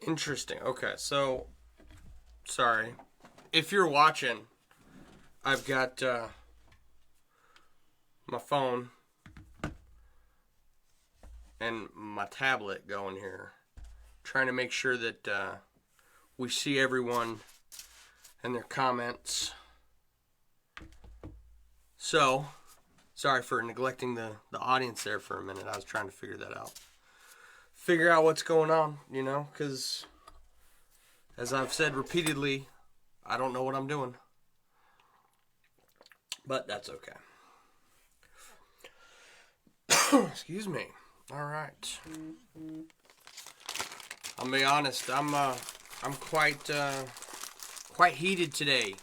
Interesting. Okay, so sorry. If you're watching, I've got my phone and my tablet going here, trying to make sure that we see everyone and their comments. So, sorry for neglecting the audience there for a minute. I was trying to figure that out. Figure out what's going on, because as I've said repeatedly, I don't know what I'm doing. But that's okay. Excuse me. All right. I'll be honest. I'm quite heated today.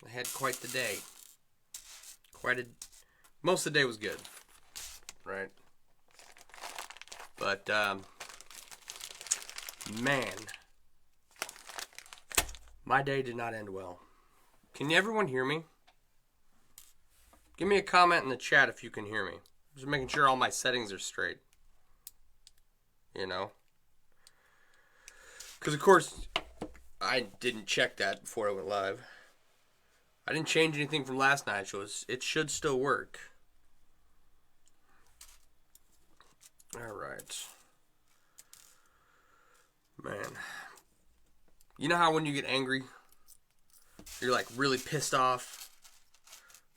I had quite the day. Most of the day was good, right? But man, my day did not end well. Can everyone hear me? Give me a comment in the chat if you can hear me. Just making sure all my settings are straight. Because of course, I didn't check that before I went live. I didn't change anything from last night, so it should still work. Alright. Man. You know how when you get angry, you're like really pissed off,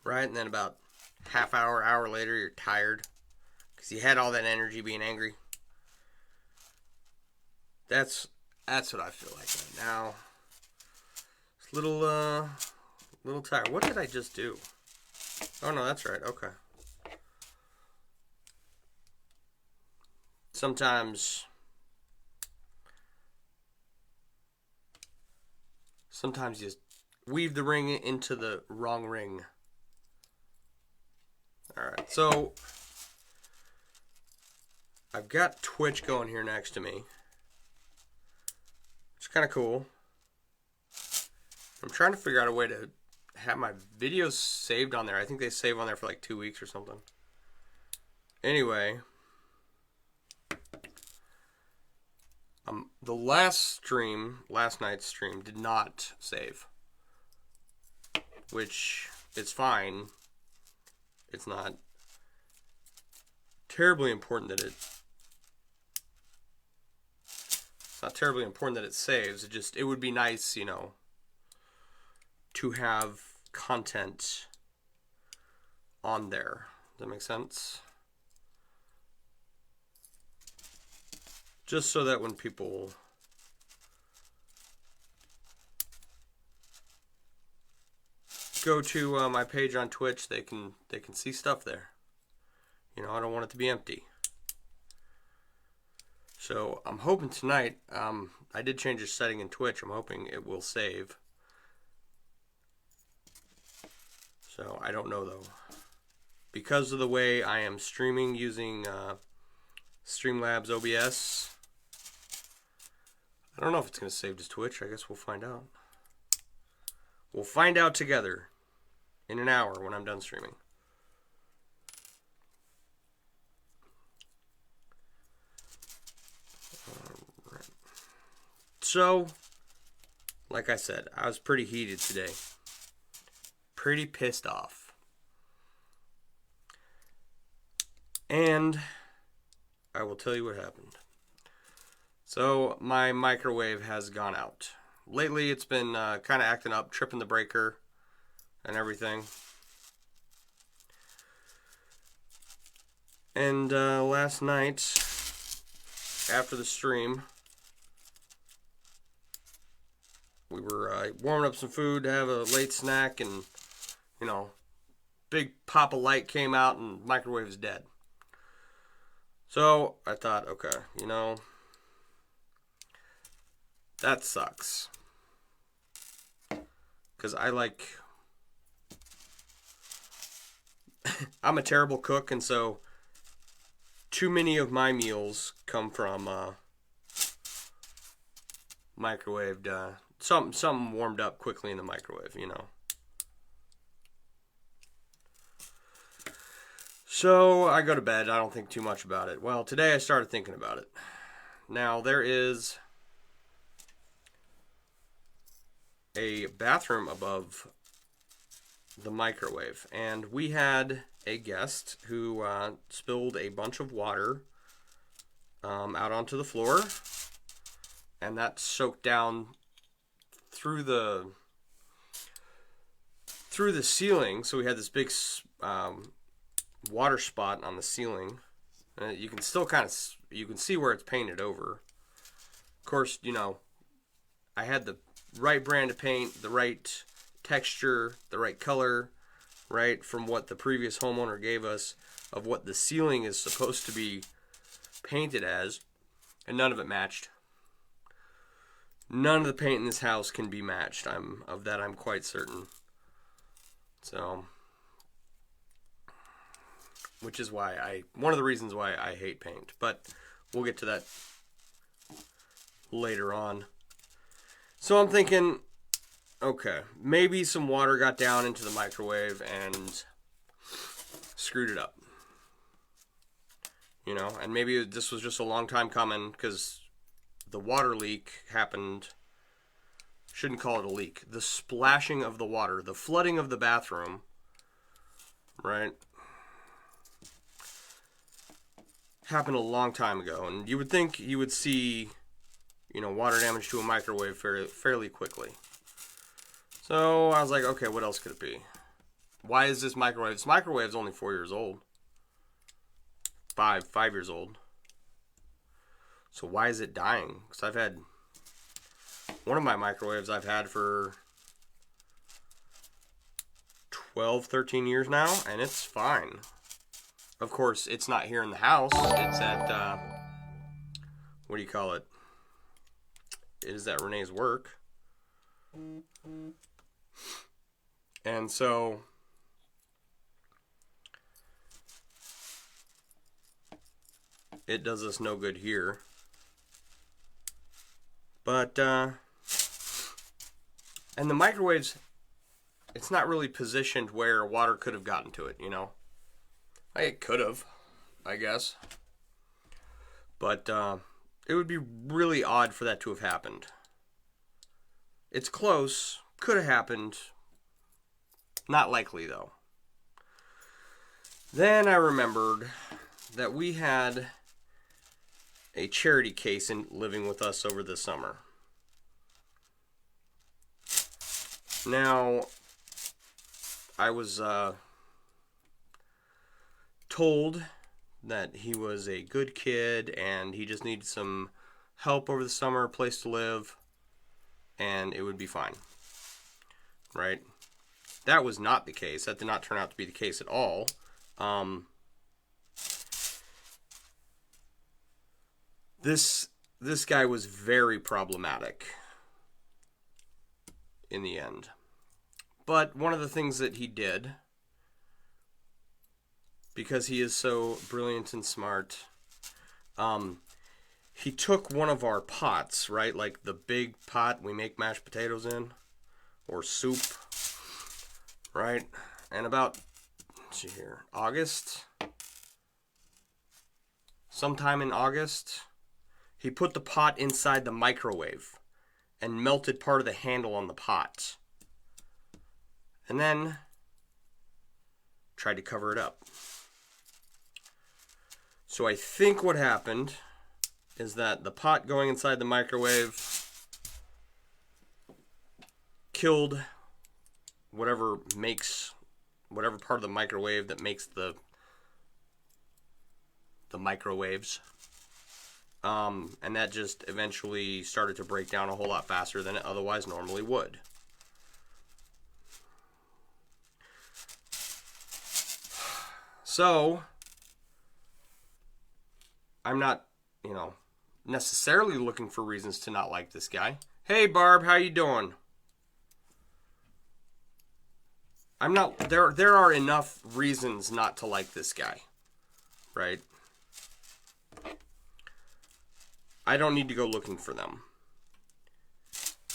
right? And then about hour later, you're tired because you had all that energy being angry. That's what I feel like right now. It's a little tired. What did I just do? Oh no, that's right. Okay. Sometimes you weave the ring into the wrong ring. Alright, so I've got Twitch going here next to me. It's kind of cool. I'm trying to figure out a way to have my videos saved on there. I think they save on there for like 2 weeks or something. Anyway, the last night's stream did not save, which is fine. It's not terribly important that it saves. It would be nice, to have content on there. Does that make sense? Just so that when people go to my page on Twitch, they can see stuff there. I don't want it to be empty. So I'm hoping tonight, I did change the setting in Twitch. I'm hoping it will save. So I don't know though. Because of the way I am streaming using Streamlabs OBS, I don't know if it's going to save to Twitch. I guess we'll find out. We'll find out together in an hour when I'm done streaming. Alright. So, like I said, I was pretty heated today. Pretty pissed off. And I will tell you what happened. So, my microwave has gone out. Lately, it's been kind of acting up, tripping the breaker and everything. And last night, after the stream, we were warming up some food to have a late snack, and, big pop of light came out and the microwave is dead. So, I thought, okay, that sucks. Because I'm a terrible cook, and so too many of my meals come from microwaved, something warmed up quickly in the microwave, So I go to bed. I don't think too much about it. Well, today I started thinking about it. Now there is a bathroom above the microwave, and we had a guest who spilled a bunch of water out onto the floor, and that soaked down through the ceiling. So we had this big water spot on the ceiling. You can still you can see where it's painted over. Of course, you know, I had the right brand of paint, the right texture, the right color, right, from what the previous homeowner gave us of what the ceiling is supposed to be painted as, and none of it matched. None of the paint in this house can be matched. I'm quite certain. So, which is why one of the reasons why I hate paint, but we'll get to that later on. So I'm thinking, okay, maybe some water got down into the microwave and screwed it up. You know, and maybe this was just a long time coming, because the water leak happened. Shouldn't call it a leak. The splashing of the water, the flooding of the bathroom, right, happened a long time ago. And you would think you would see, you know, water damage to a microwave fairly quickly. So I was like, okay, what else could it be? Why is this microwave? This microwave's only 4 years old. Five years old. So why is it dying? Because I've had one of my microwaves I've had for 12, 13 years now, and it's fine. Of course, it's not here in the house. It's at, what do you call it? It is at Renee's work. And so it does us no good here. But, and the microwaves, it's not really positioned where water could have gotten to it, you know? It could have, I guess. But, it would be really odd for that to have happened. It's close. Could have happened. Not likely, though. Then I remembered that we had a charity case living with us over the summer. Now, I was told that he was a good kid and he just needed some help over the summer, a place to live, and it would be fine. Right? That was not the case. That did not turn out to be the case at all. This guy was very problematic in the end. But one of the things that he did, because he is so brilliant and smart, he took one of our pots, right? Like the big pot we make mashed potatoes in, or soup, right? And about, let's see here, sometime in August, he put the pot inside the microwave and melted part of the handle on the pot. And then tried to cover it up. So I think what happened is that the pot going inside the microwave killed whatever part of the microwave that makes the microwaves. And that just eventually started to break down a whole lot faster than it otherwise normally would. So, I'm not, necessarily looking for reasons to not like this guy. Hey, Barb, how you doing? There are enough reasons not to like this guy, right? I don't need to go looking for them.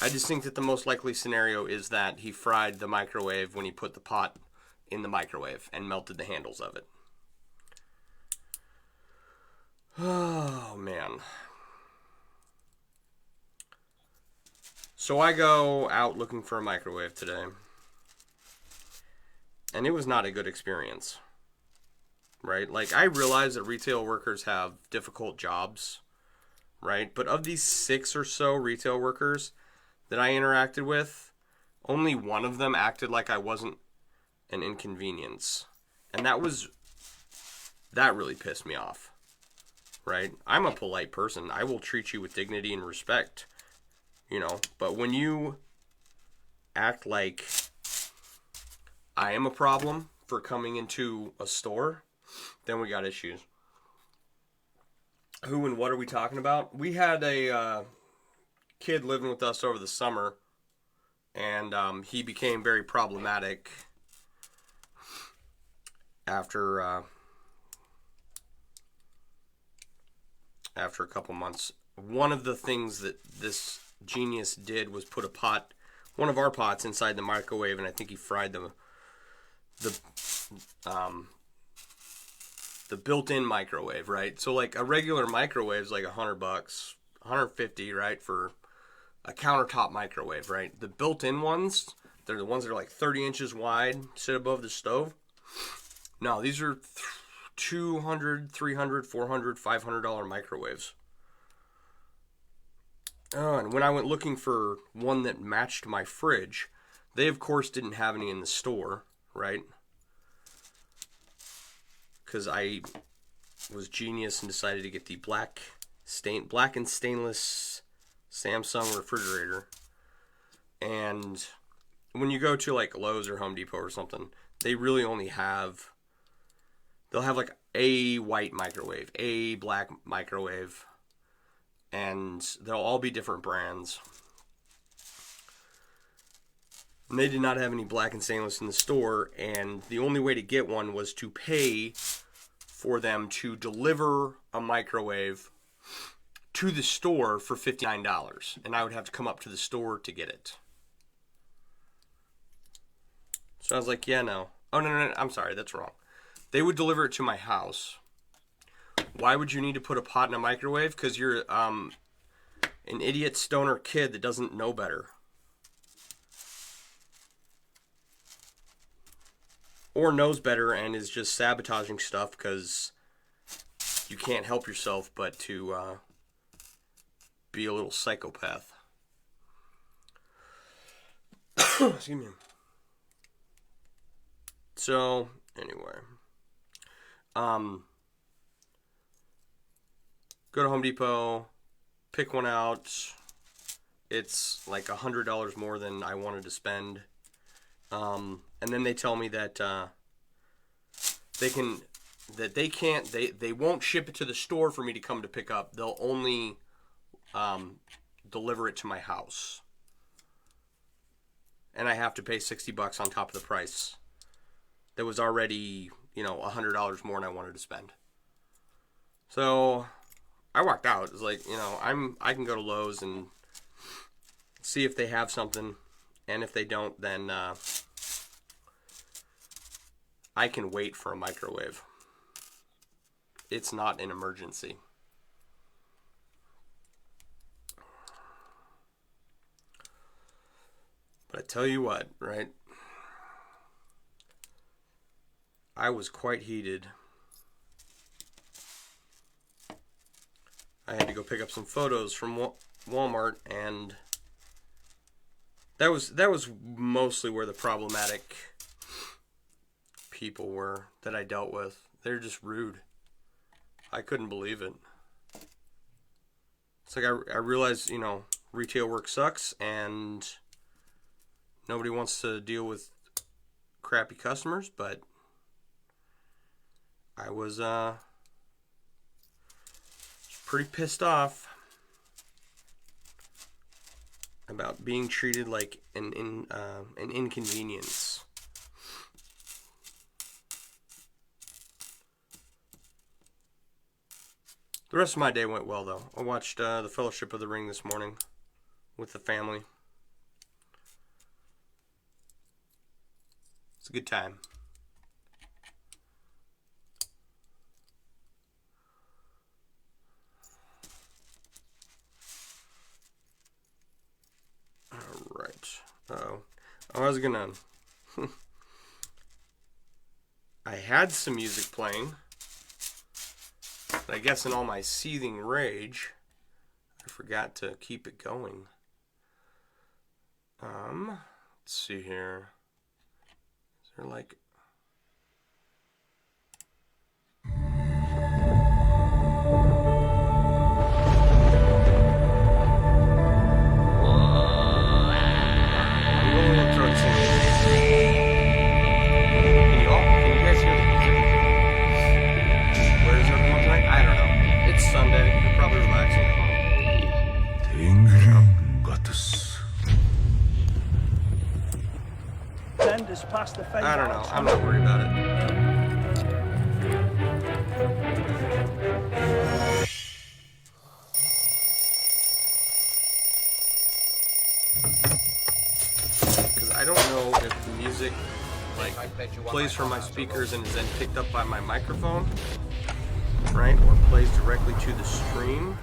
I just think that the most likely scenario is that he fried the microwave when he put the pot in the microwave and melted the handles of it. Oh, man. So I go out looking for a microwave today, and it was not a good experience, right? Like, I realize that retail workers have difficult jobs, right? But of these 6 or so retail workers that I interacted with, only one of them acted like I wasn't an inconvenience. And that really pissed me off, right? I'm a polite person. I will treat you with dignity and respect, but when you act like I am a problem for coming into a store, then we got issues. Who and what are we talking about? We had a kid living with us over the summer, and he became very problematic after a couple months. One of the things that this genius did was put one of our pots inside the microwave, and I think he fried the built-in microwave, right? So like a regular microwave is like $100, $150, right, for a countertop microwave, right? The built-in ones, they're the ones that are like 30 inches wide, sit above the stove. No, these are $200, $300, $400, $500 microwaves. Oh, and when I went looking for one that matched my fridge, they of course didn't have any in the store, right? Because I was genius and decided to get the Blackened Stainless Samsung refrigerator. And when you go to like Lowe's or Home Depot or something, they really only they'll have like a white microwave, a black microwave, and they'll all be different brands. And they did not have any Blackened Stainless in the store, and the only way to get one was to pay for them to deliver a microwave to the store for $59, and I would have to come up to the store to get it. So I was like, yeah, no. Oh, no, I'm sorry, that's wrong. They would deliver it to my house. Why would you need to put a pot in a microwave? Because you're an idiot stoner kid that doesn't know better. Or knows better and is just sabotaging stuff because you can't help yourself but to be a little psychopath. Excuse me. So, anyway. Go to Home Depot, pick one out. It's like $100 more than I wanted to spend. And then they tell me that they won't ship it to the store for me to come to pick up. They'll only deliver it to my house. And I have to pay $60 on top of the price. That was already, $100 more than I wanted to spend. So I walked out. It was like, I can go to Lowe's and see if they have something, and if they don't, then I can wait for a microwave. It's not an emergency. But I tell you what, right? I was quite heated. I had to go pick up some photos from Walmart, and that was mostly where the problematic people were that I dealt with. They're just rude. I couldn't believe it. It's like I realized, retail work sucks, and nobody wants to deal with crappy customers, but I was pretty pissed off about being treated like an inconvenience. The rest of my day went well, though. I watched the Fellowship of the Ring this morning with the family. It's a good time. I was gonna... I had some music playing, but I guess in all my seething rage, I forgot to keep it going. Let's see here. Is there like... I don't know. I'm not worried about it. Because I don't know if the music like plays from my speakers and is then picked up by my microphone, right? Or plays directly to the stream.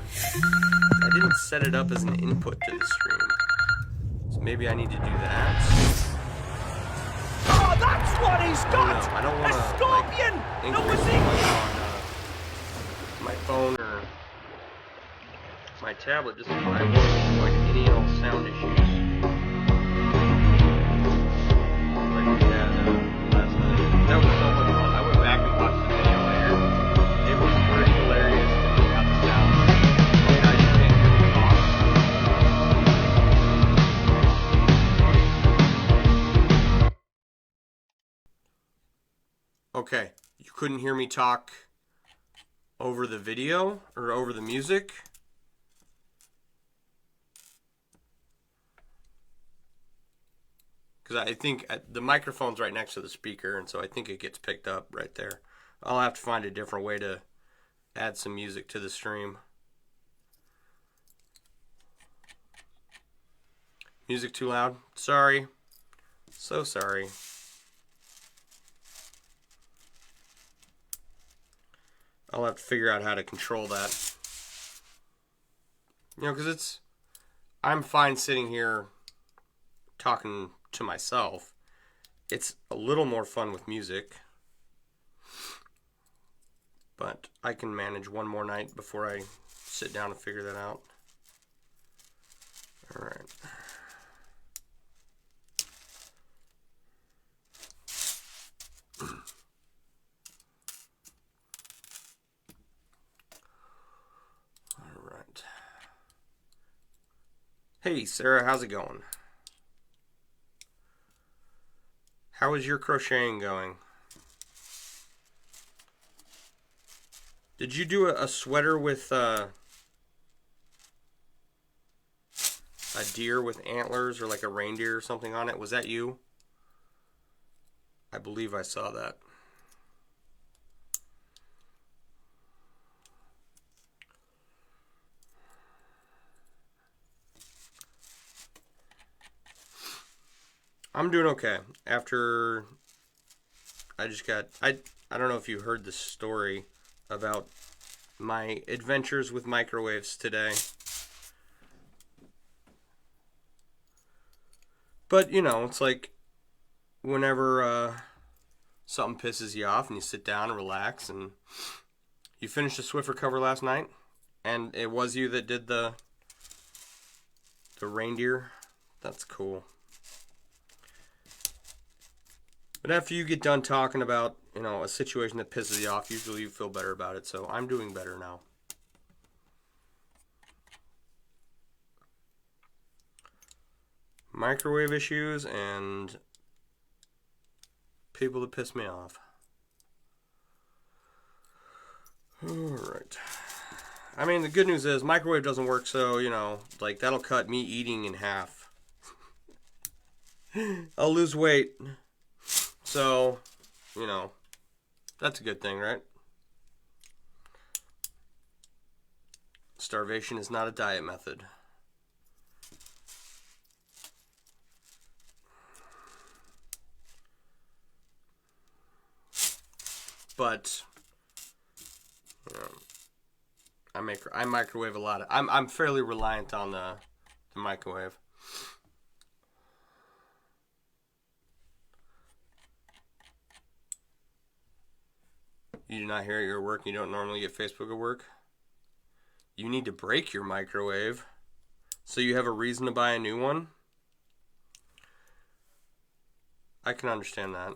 I didn't set it up as an input to the stream. So maybe I need to do that. That's what he's got! I don't want to, scorpion! Like, increase the on my phone or my tablet just so I avoid like any and all sound issues. Like we had last night. That was so much fun. I went back and watched the video later. It was pretty hilarious to me how the sound how you can't hear me talk. Okay, you couldn't hear me talk over the video or over the music. Because I think the microphone's right next to the speaker, and so I think it gets picked up right there. I'll have to find a different way to add some music to the stream. Music too loud? Sorry. So sorry. I'll have to figure out how to control that. You know, because I'm fine sitting here talking to myself. It's a little more fun with music. But I can manage one more night before I sit down and figure that out. Alright. Hey Sarah, how's it going? How is your crocheting going? Did you do a sweater with a deer with antlers or like a reindeer or something on it? Was that you? I believe I saw that. I'm doing okay. After I just got, I don't know if you heard the story about my adventures with microwaves today. But, you know, it's like whenever something pisses you off and you sit down and relax and you finished the Swiffer cover last night and it was you that did the reindeer. That's cool. But after you get done talking about, you know, a situation that pisses you off, usually you feel better about it. So I'm doing better now. Microwave issues and people that piss me off. Alright. I mean, the good news is microwave doesn't work, so, you know, like, that'll cut me eating in half. I'll lose weight. So, you know, that's a good thing, right? Starvation is not a diet method. But I microwave a lot. I'm fairly reliant on the microwave. You do not hear it at your work. You don't normally get Facebook at work. You need to break your microwave so you have a reason to buy a new one. I can understand that.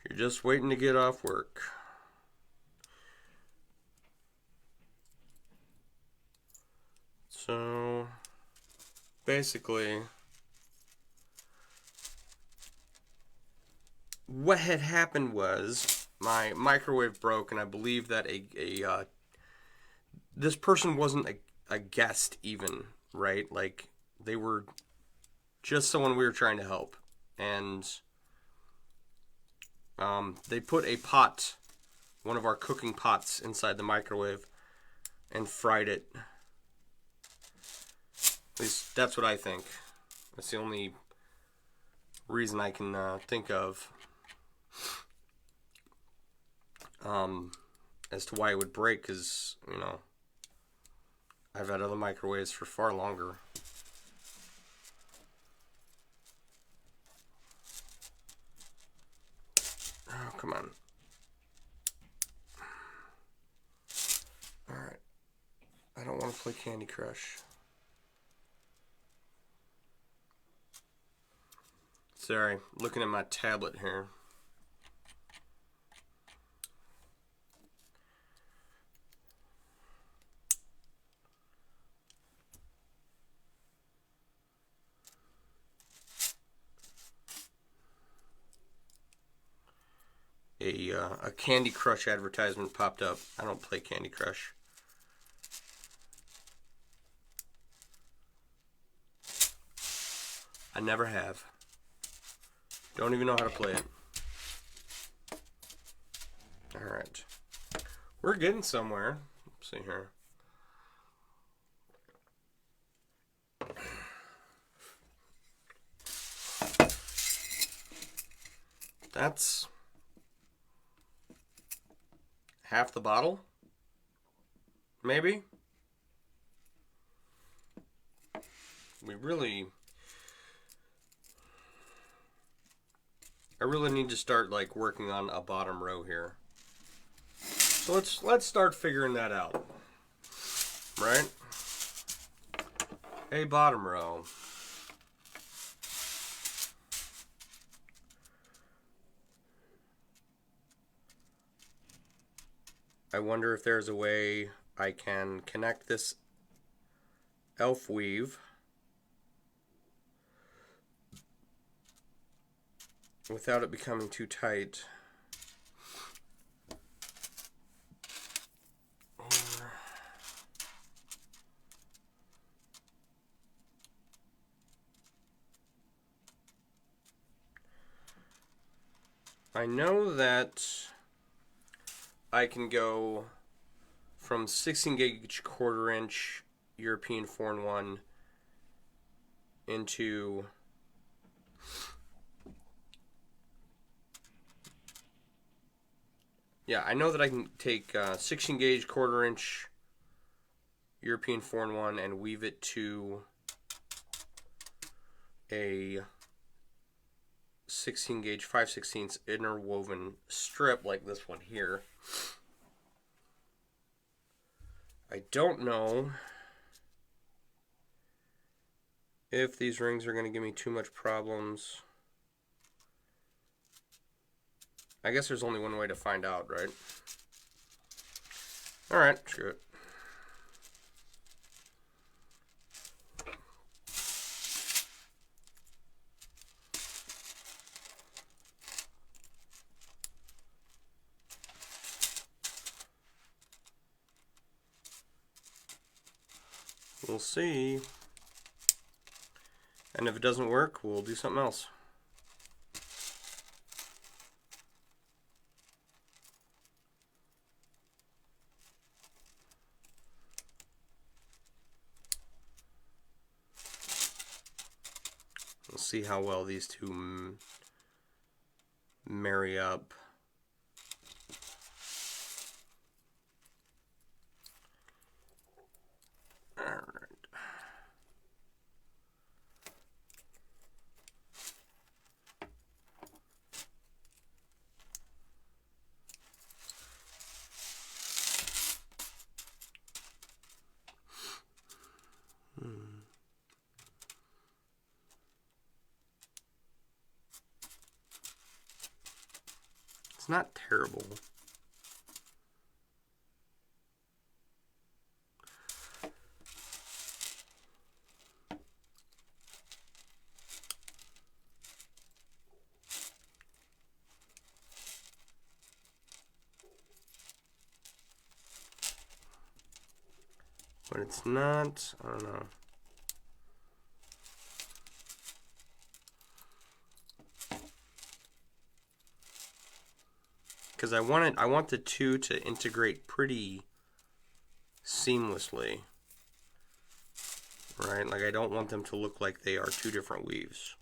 You're just waiting to get off work. So, basically, what had happened was my microwave broke, and I believe that this person wasn't a guest even, right? Like, they were just someone we were trying to help. And they put a pot, one of our cooking pots, inside the microwave and fried it. At least that's what I think. That's the only reason I can think of as to why it would break, because, you know, I've had other microwaves for far longer. Oh, come on. Alright. I don't want to play Candy Crush. Sorry, looking at my tablet here. A Candy Crush advertisement popped up. I don't play Candy Crush. I never have. Don't even know how to play it. Alright. We're getting somewhere. Let's see here. That's half the bottle? Maybe? I really need to start like working on a bottom row here. So let's start figuring that out. Right? A bottom row. I wonder if there's a way I can connect this elf weave without it becoming too tight. I know that I can go from 16 gauge 1/4 inch European 4-in-1 into I know that I can take 16 gauge 1/4 inch European 4-in-1 and weave it to a 16 gauge 5/16 interwoven strip like this one here. I don't know if these rings are going to give me too much problems. I guess there's only one way to find out, right? Alright, screw it. We'll see. And if it doesn't work, we'll do something else. We'll see how well these two marry up. Alright. It's not terrible. But it's not, I don't know. Because I want the two to integrate pretty seamlessly, right? Like I don't want them to look like they are two different weaves.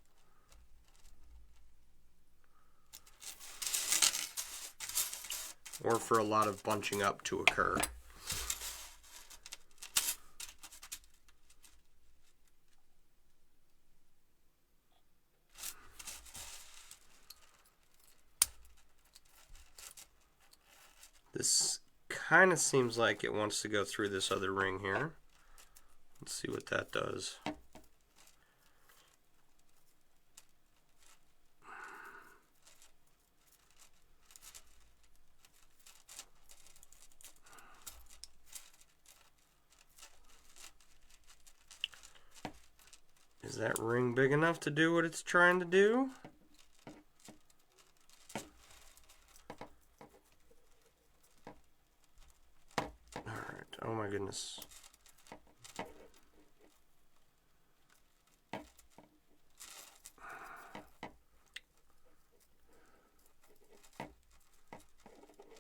Or for a lot of bunching up to occur. This kind of seems like it wants to go through this other ring here. Let's see what that does. Is that ring big enough to do what it's trying to do? Alright, oh my goodness.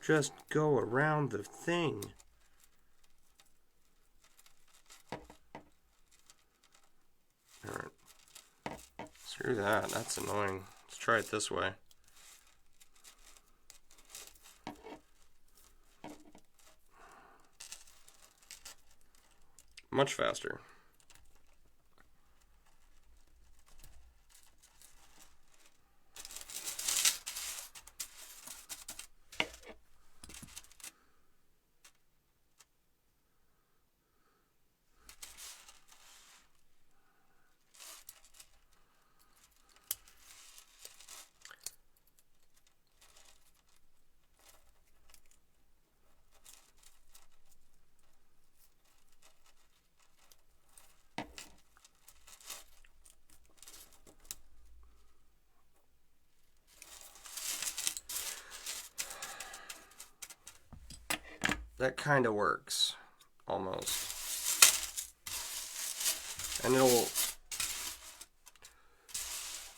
Just go around the thing. Alright. Screw that, that's annoying. Let's try it this way. Much faster. That kind of works, almost. And it'll,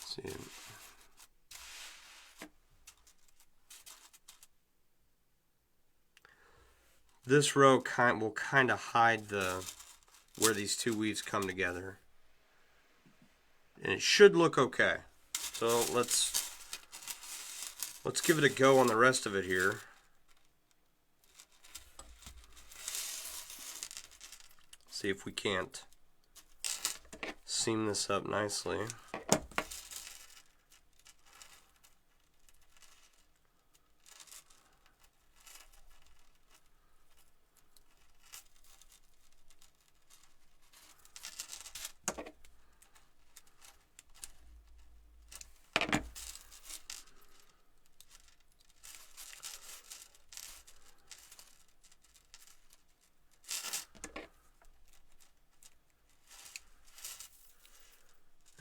see, this row will kind of hide where these two weaves come together, and it should look okay. So let's give it a go on the rest of it here. See if we can't seam this up nicely.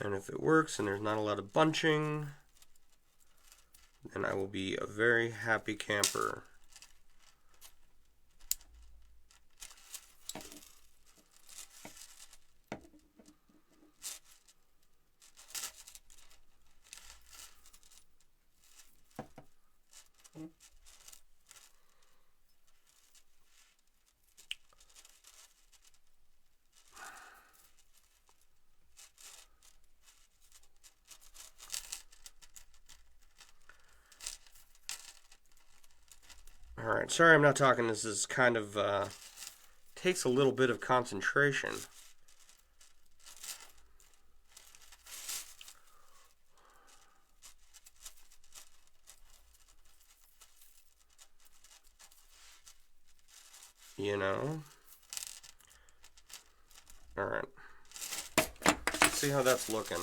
And if it works and there's not a lot of bunching, then I will be a very happy camper. Alright, sorry I'm not talking. This is kind of, takes a little bit of concentration. You know? Alright. Let's see how that's looking.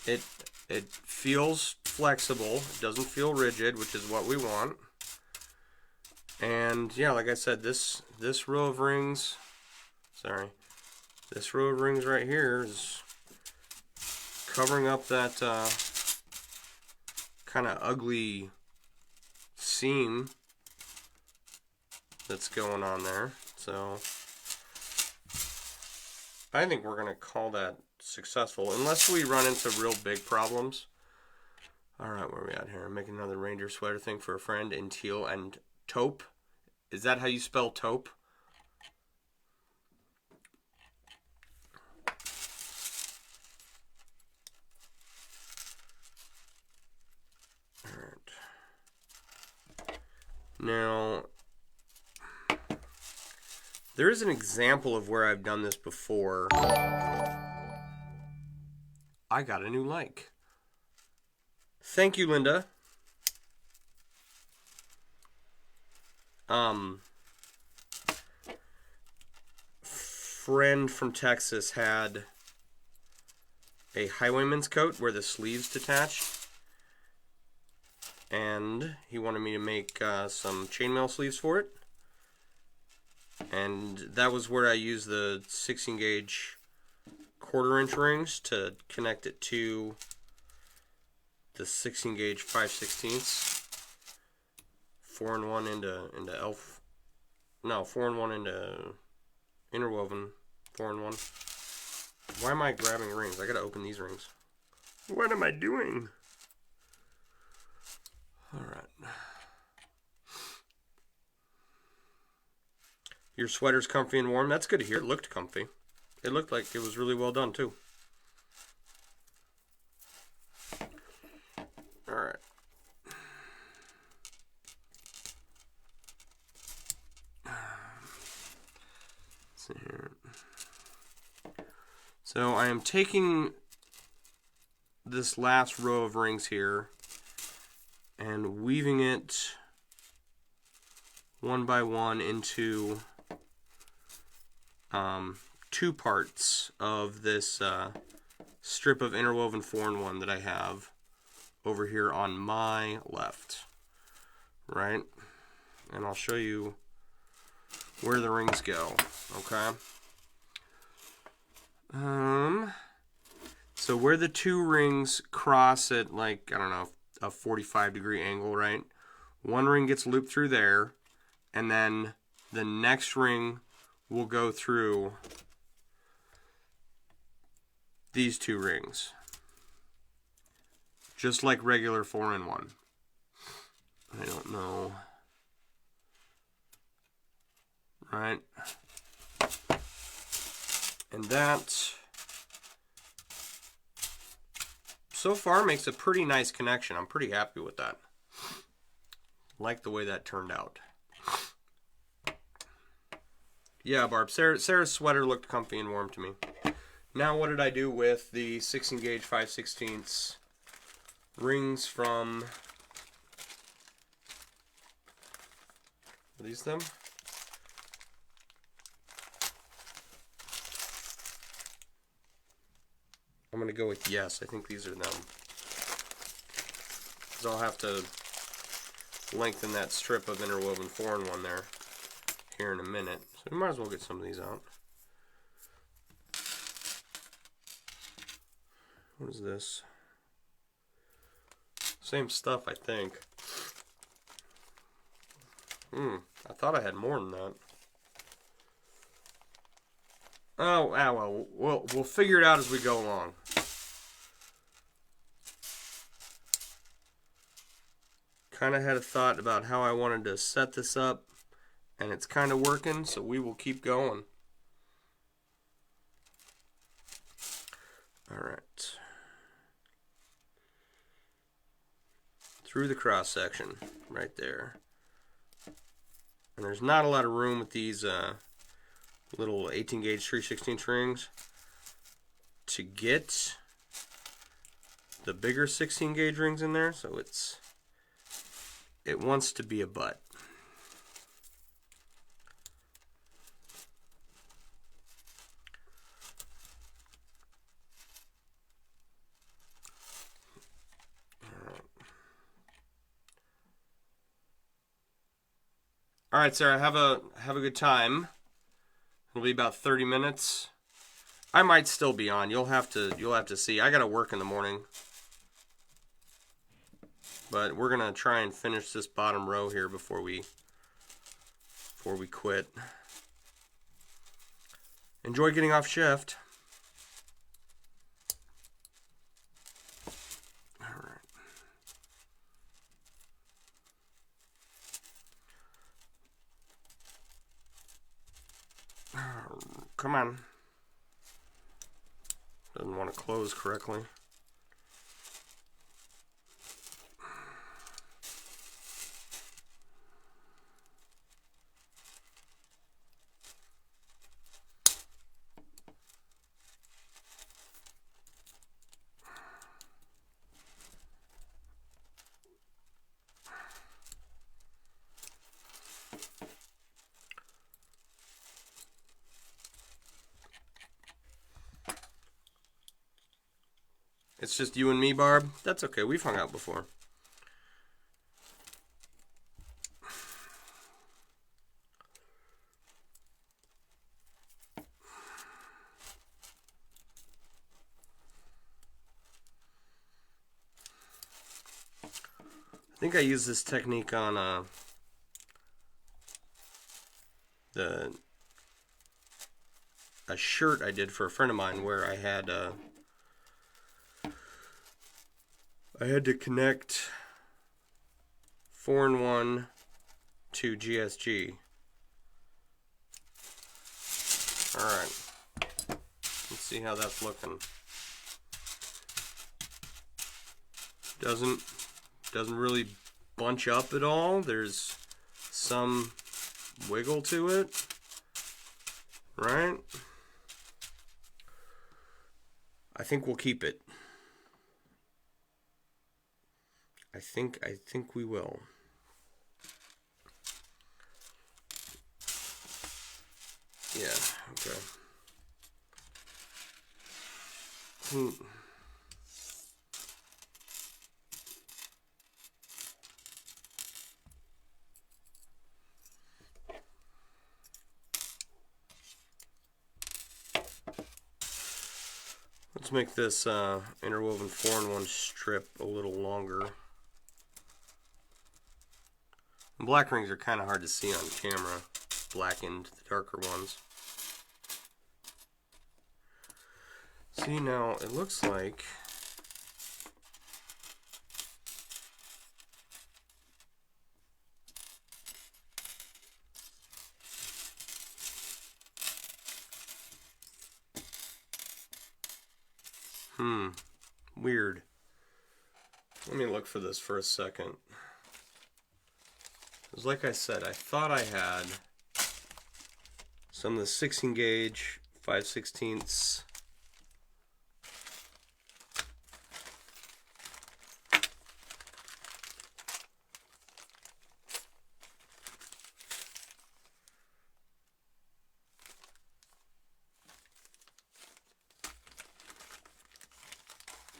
It feels flexible. It doesn't feel rigid, which is what we want. And yeah, like I said, this row of rings, this row of rings right here is covering up that kind of ugly seam that's going on there. So I think we're gonna call that successful, unless we run into real big problems. Alright, where are we at here? I'm making another reindeer sweater thing for a friend in teal and taupe. Is that how you spell taupe? Alright. Now, there is an example of where I've done this before. I got a new like. Thank you, Linda. Friend from Texas had a highwayman's coat where the sleeves detached, and he wanted me to make some chainmail sleeves for it, and that was where I used the 16 gauge 1/4" rings to connect it to the 16 gauge 5/16, 4-in-1 into elf, no, 4-in-1 into interwoven, 4-in-1. Why am I grabbing rings? I gotta open these rings. What am I doing? Alright. Your sweater's comfy and warm. That's good to hear. It looked comfy. It looked like it was really well done too. Alright. Let's see here. So I am taking this last row of rings here and weaving it one by one into 2 parts of this strip of interwoven 4-in-1 that I have over here on my left, right? And I'll show you where the rings go, okay? So where the 2 rings cross at, like, I don't know, a 45-degree angle, right? One ring gets looped through there, and then the next ring will go through these 2 rings. Just like regular 4-in-1. I don't know. Right? And that, so far, makes a pretty nice connection. I'm pretty happy with that. Like the way that turned out. Yeah, Barb. Sarah's sweater looked comfy and warm to me. Now, what did I do with the 16 gauge 5/16 rings from... Are these them? I'm going to go with yes. I think these are them. Because I'll have to lengthen that strip of interwoven 4-in-1 there here in a minute. So we might as well get some of these out. What is this? Same stuff, I think. I thought I had more than that. Oh, well, we'll figure it out as we go along. Kind of had a thought about how I wanted to set this up, and it's kind of working, so we will keep going. Alright. Through the cross section, right there. And there's not a lot of room with these little 18 gauge 3/16 rings to get the bigger 16 gauge rings in there, so it wants to be a butt. All right, Sarah, have a good time. It'll be about 30 minutes. I might still be on. You'll have to see. I got to work in the morning. But we're going to try and finish this bottom row here before we quit. Enjoy getting off shift. All right. Come on. Doesn't want to close correctly. It's just you and me, Barb? That's okay. We've hung out before. I think I used this technique on a shirt I did for a friend of mine where I had to connect 4-in-1 to GSG. Alright. Let's see how that's looking. Doesn't really bunch up at all. There's some wiggle to it. Right? I think we'll keep it. I think we will. Yeah, okay. Let's make this interwoven 4-in-1 strip a little longer. Black rings are kind of hard to see on camera. Blackened, the darker ones. See, now it looks like weird. Let me look for this for a second. Because like I said, I thought I had some of the 16 gauge 5/16ths.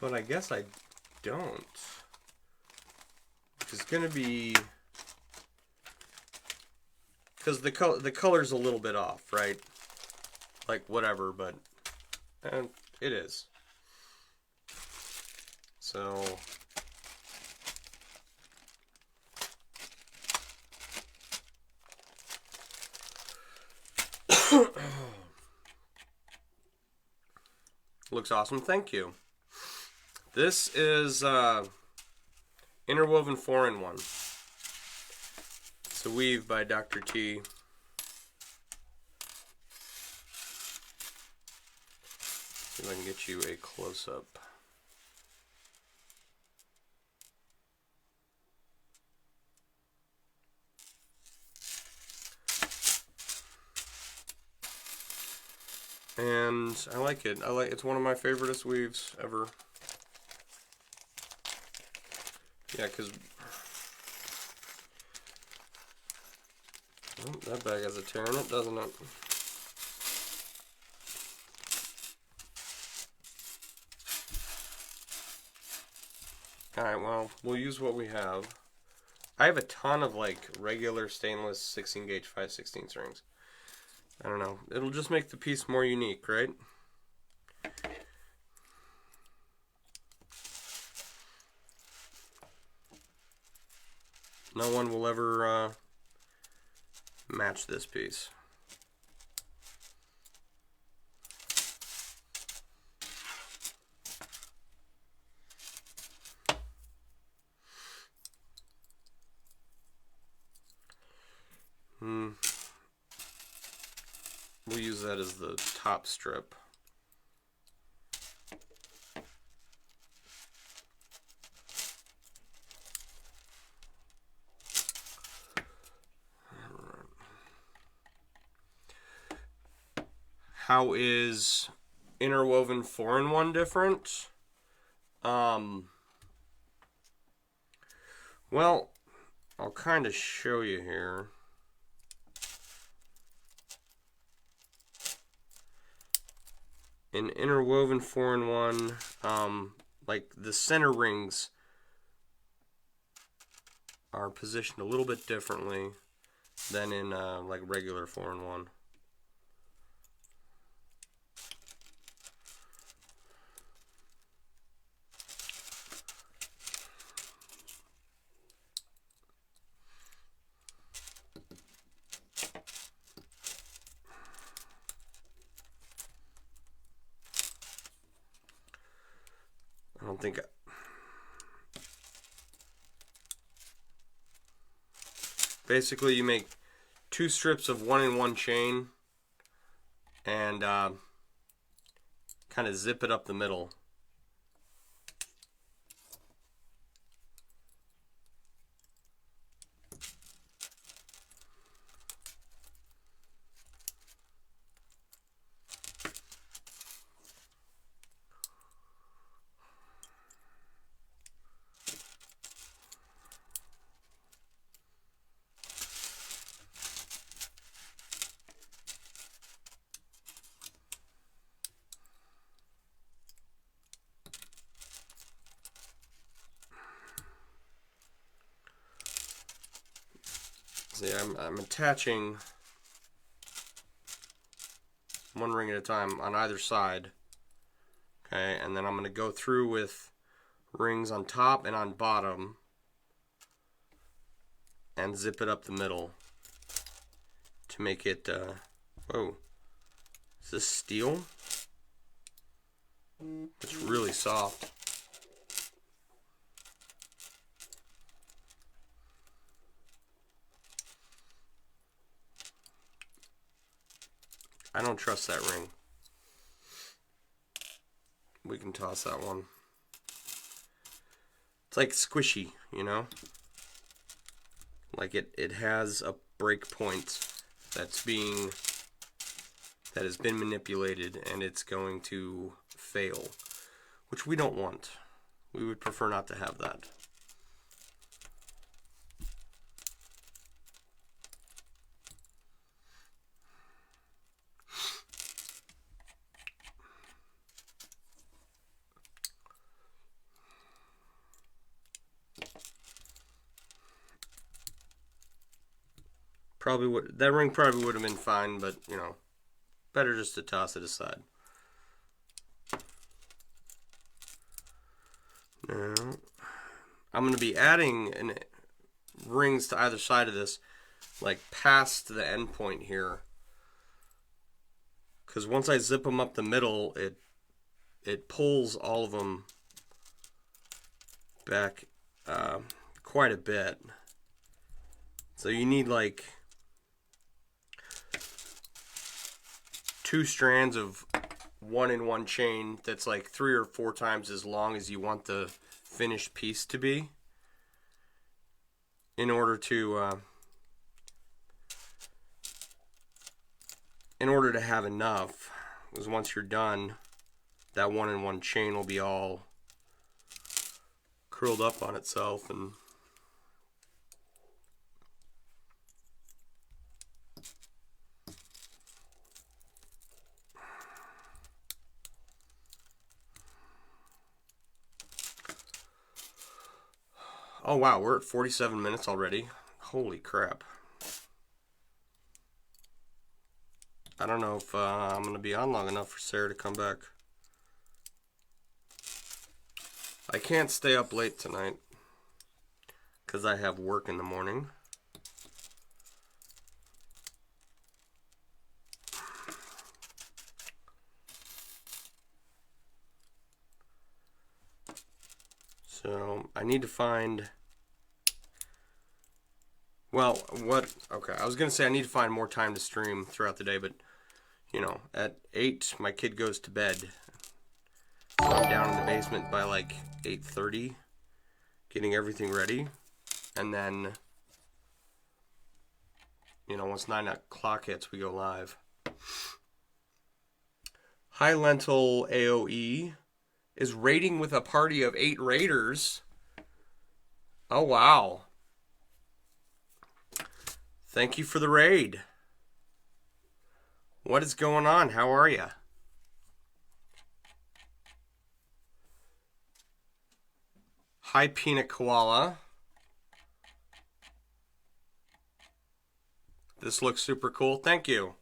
But I guess I don't. Which is going to be... Because the color's a little bit off, right? Like, whatever, but it is. So... Looks awesome. Thank you. This is interwoven 4-in-1. It's a weave by Dr. T. See if I can get you a close-up. and I like it. It's one of my favoriteest weaves ever. Yeah, because that bag has a tear in it, doesn't it? Alright, well, we'll use what we have. I have a ton of like regular stainless 16 gauge 5/16 rings. I don't know. It'll just make the piece more unique, right? No one will ever match this piece. We'll use that as the top strip. How is interwoven 4-in-1 different? Well, I'll kind of show you here. In interwoven 4-in-1, like the center rings are positioned a little bit differently than in like regular 4-in-1. I don't think basically you make 2 strips of 1-in-1 chain and kind of zip it up the middle. See, I'm attaching one ring at a time on either side. Okay, and then I'm going to go through with rings on top and on bottom and zip it up the middle to make it, whoa, is this steel? It's really soft. I don't trust that ring. We can toss that one. It's like squishy, you know? Like it has a break point that has been manipulated and it's going to fail, which we don't want. We would prefer not to have that. That ring probably would have been fine, but you know, better just to toss it aside. Now, I'm going to be adding rings to either side of this, like past the end point here, because once I zip them up the middle, it pulls all of them back quite a bit. So you need like 2 strands of 1-in-1 chain that's like 3 or 4 times as long as you want the finished piece to be, in order to have enough is once you're done, that 1-in-1 chain will be all curled up on itself, and oh wow, we're at 47 minutes already. Holy crap. I don't know if I'm going to be on long enough for Sarah to come back. I can't stay up late tonight because I have work in the morning. So I need to find, well, okay, I was going to say I need to find more time to stream throughout the day, but, you know, at 8, my kid goes to bed. So I'm down in the basement by like 8:30, getting everything ready. And then, you know, once 9 o'clock hits, we go live. High Lentil AOE is raiding with a party of 8 raiders. Oh, wow. Thank you for the raid. What is going on? How are you? Hi, Peanut Koala. This looks super cool. Thank you.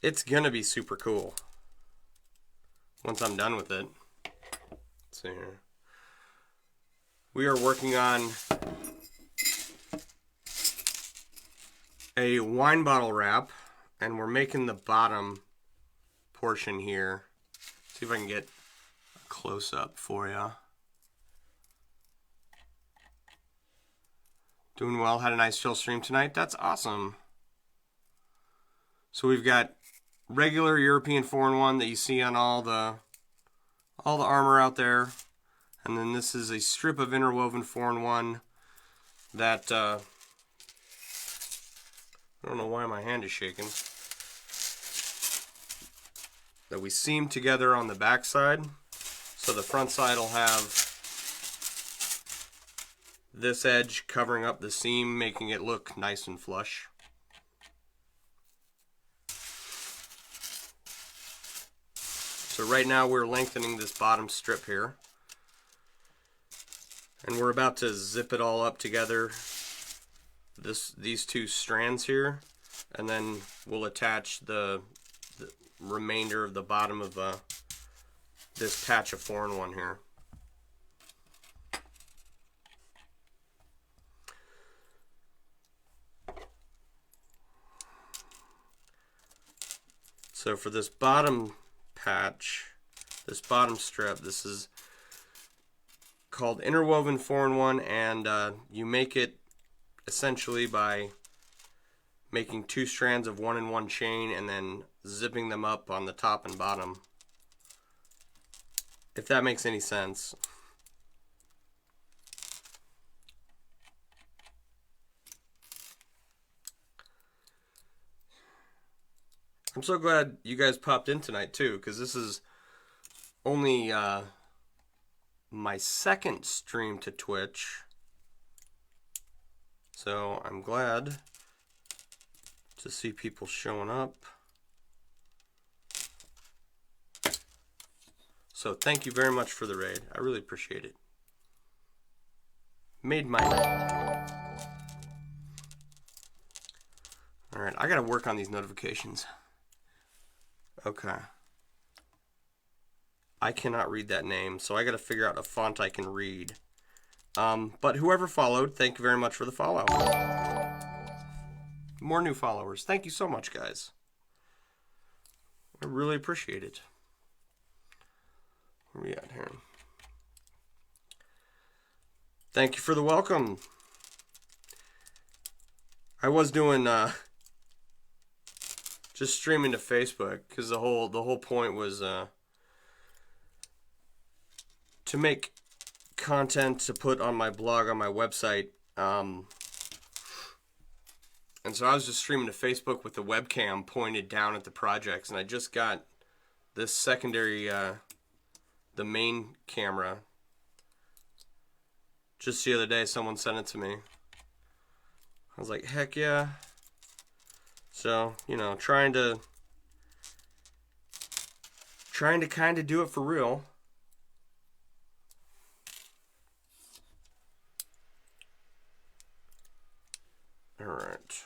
It's gonna be super cool once I'm done with it. Let's see here. We are working on a wine bottle wrap, and we're making the bottom portion here. See if I can get a close up for you. Doing well. Had a nice chill stream tonight. That's awesome. So we've got regular European 4-in-1 that you see on all the armor out there, and then this is a strip of interwoven 4-in-1 that I don't know why my hand is shaking. That we seam together on the back side, so the front side will have this edge covering up the seam, making it look nice and flush. So right now we're lengthening this bottom strip here, and we're about to zip it all up together, these 2 strands here, and then we'll attach the remainder of the bottom of this patch of 4-in-1 here. So for this bottom patch, this bottom strip, this is called interwoven 4-in-1, and you make it essentially by making 2 strands of 1-in-1 chain and then zipping them up on the top and bottom, if that makes any sense. I'm so glad you guys popped in tonight too, because this is only my second stream to Twitch, so I'm glad to see people showing up. So thank you very much for the raid. I really appreciate it. Made my night. Alright, I gotta work on these notifications. Okay. I cannot read that name, so I gotta figure out a font I can read. But whoever followed, thank you very much for the follow. More new followers. Thank you so much, guys. I really appreciate it. Where are we at here? Thank you for the welcome. I was doing just streaming to Facebook because the whole point was to make content to put on my blog, on my website, And so I was just streaming to Facebook with the webcam pointed down at the projects, and I just got this secondary, the main camera. Just the other day, someone sent it to me. I was like, heck yeah. So, you know, trying to kind of do it for real. All right.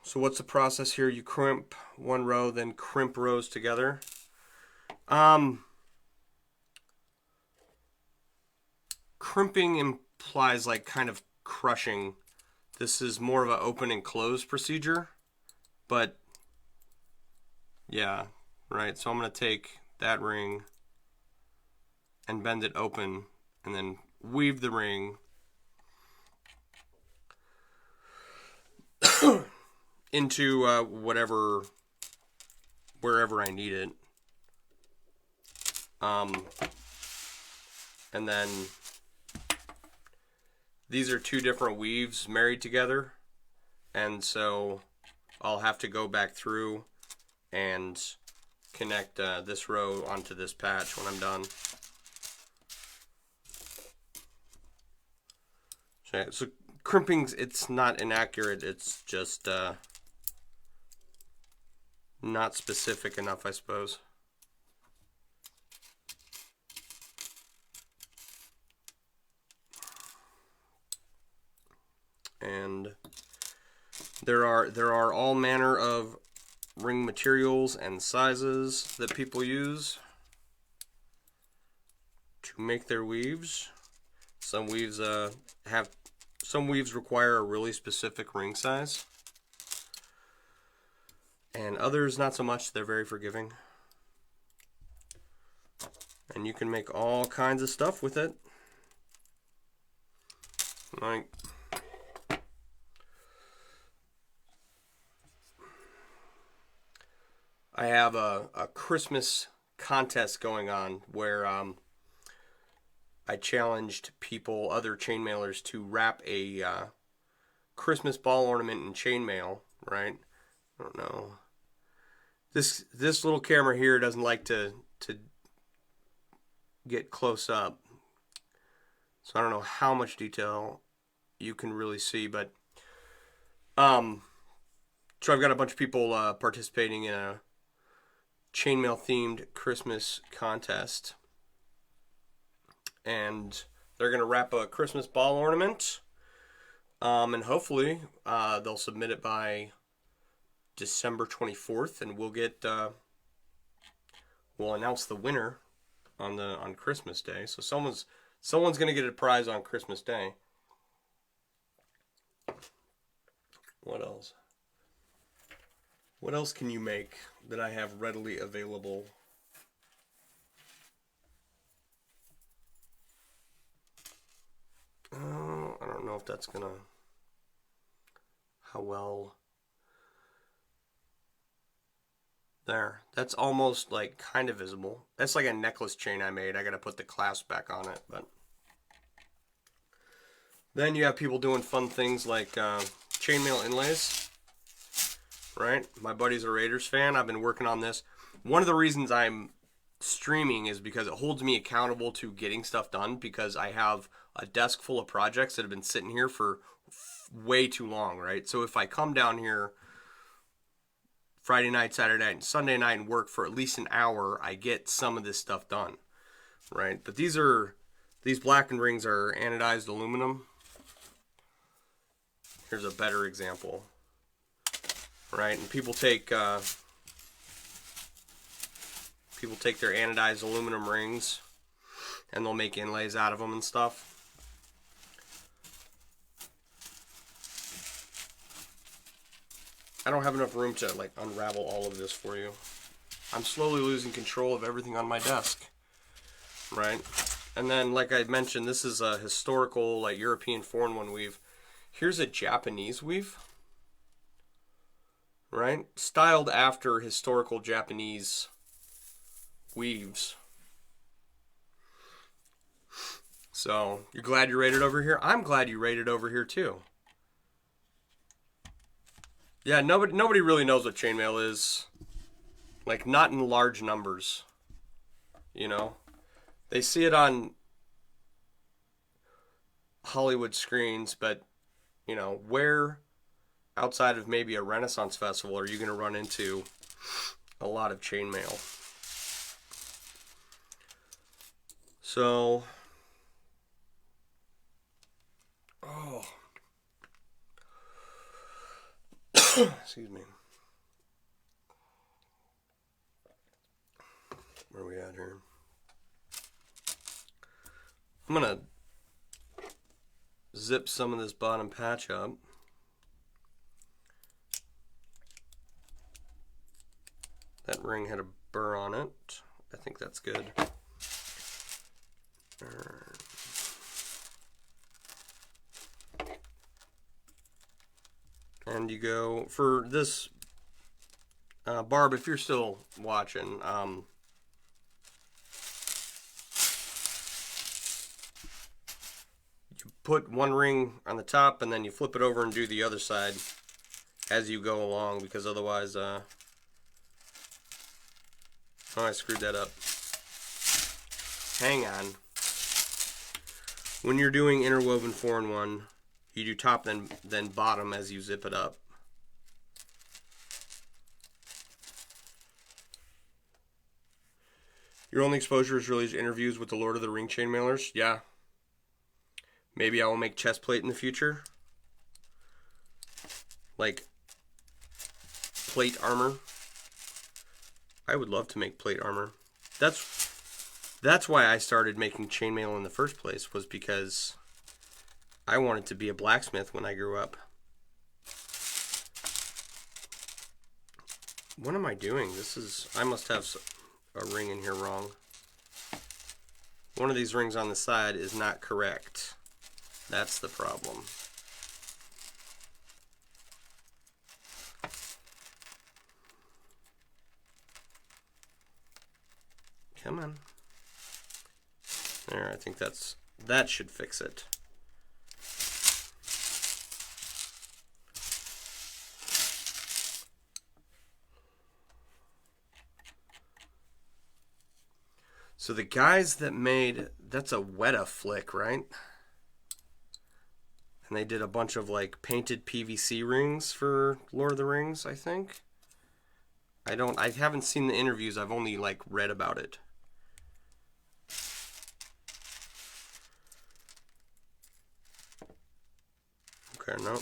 So what's the process here? You crimp one row, then crimp rows together. Crimping implies like kind of crushing. This is more of an open and close procedure, but yeah, right. So I'm going to take that ring and bend it open and then weave the ring into wherever I need it. And then these are two different weaves married together, and so I'll have to go back through and connect this row onto this patch when I'm done. So crimping, it's not inaccurate, it's just not specific enough, I suppose. And there are all manner of ring materials and sizes that people use to make their weaves. Some weaves require a really specific ring size, and others not so much. They're very forgiving, and you can make all kinds of stuff with it. Like I have a Christmas contest going on where I challenged people, other chainmailers, to wrap a Christmas ball ornament in chainmail, right? I don't know. This little camera here doesn't like to get close up, so I don't know how much detail you can really see, but so I've got a bunch of people participating in a chainmail themed Christmas contest, and they're gonna wrap a Christmas ball ornament, and hopefully they'll submit it by December 24th, and we'll announce the winner on Christmas Day. So someone's gonna get a prize on Christmas Day. What else? What else can you make that I have readily available? I don't know if that's gonna, how well. There, that's almost like kind of visible. That's like a necklace chain I made. I gotta put the clasp back on it, but then you have people doing fun things like chainmail inlays. Right? My buddy's a Raiders fan. I've been working on this. One of the reasons I'm streaming is because it holds me accountable to getting stuff done, because I have a desk full of projects that have been sitting here for way too long, right? So if I come down here Friday night, Saturday night, and Sunday night and work for at least an hour, I get some of this stuff done, right? But these blackened rings are anodized aluminum. Here's a better example. Right, and people take their anodized aluminum rings, and they'll make inlays out of them and stuff. I don't have enough room to like unravel all of this for you. I'm slowly losing control of everything on my desk, right? And then, like I mentioned, this is a historical, like European foreign one weave. Here's a Japanese weave. Right? Styled after historical Japanese weaves. So, you're glad you rated over here? I'm glad you rated over here too. Yeah, nobody really knows what chainmail is. Like, not in large numbers. You know? They see it on Hollywood screens, but, you know, where outside of maybe a Renaissance festival are you going to run into a lot of chainmail? So, oh, excuse me. Where are we at here? I'm going to zip some of this bottom patch up. That ring had a burr on it. I think that's good. And you go, for this Barb, if you're still watching, you put one ring on the top and then you flip it over and do the other side as you go along, because otherwise, oh, I screwed that up. Hang on. When you're doing interwoven 4-in-1, you do top then bottom as you zip it up. Your only exposure is really interviews with the Lord of the Ring chainmailers? Yeah. Maybe I will make chest plate in the future. Like plate armor. I would love to make plate armor. That's why I started making chainmail in the first place, was because I wanted to be a blacksmith when I grew up. What am I doing? I must have a ring in here wrong. One of these rings on the side is not correct. That's the problem. Come on. There, I think that should fix it. So the guys that made, that's a Weta flick, right? And they did a bunch of like painted PVC rings for Lord of the Rings, I think. I haven't seen the interviews, I've only like read about it. Okay, no.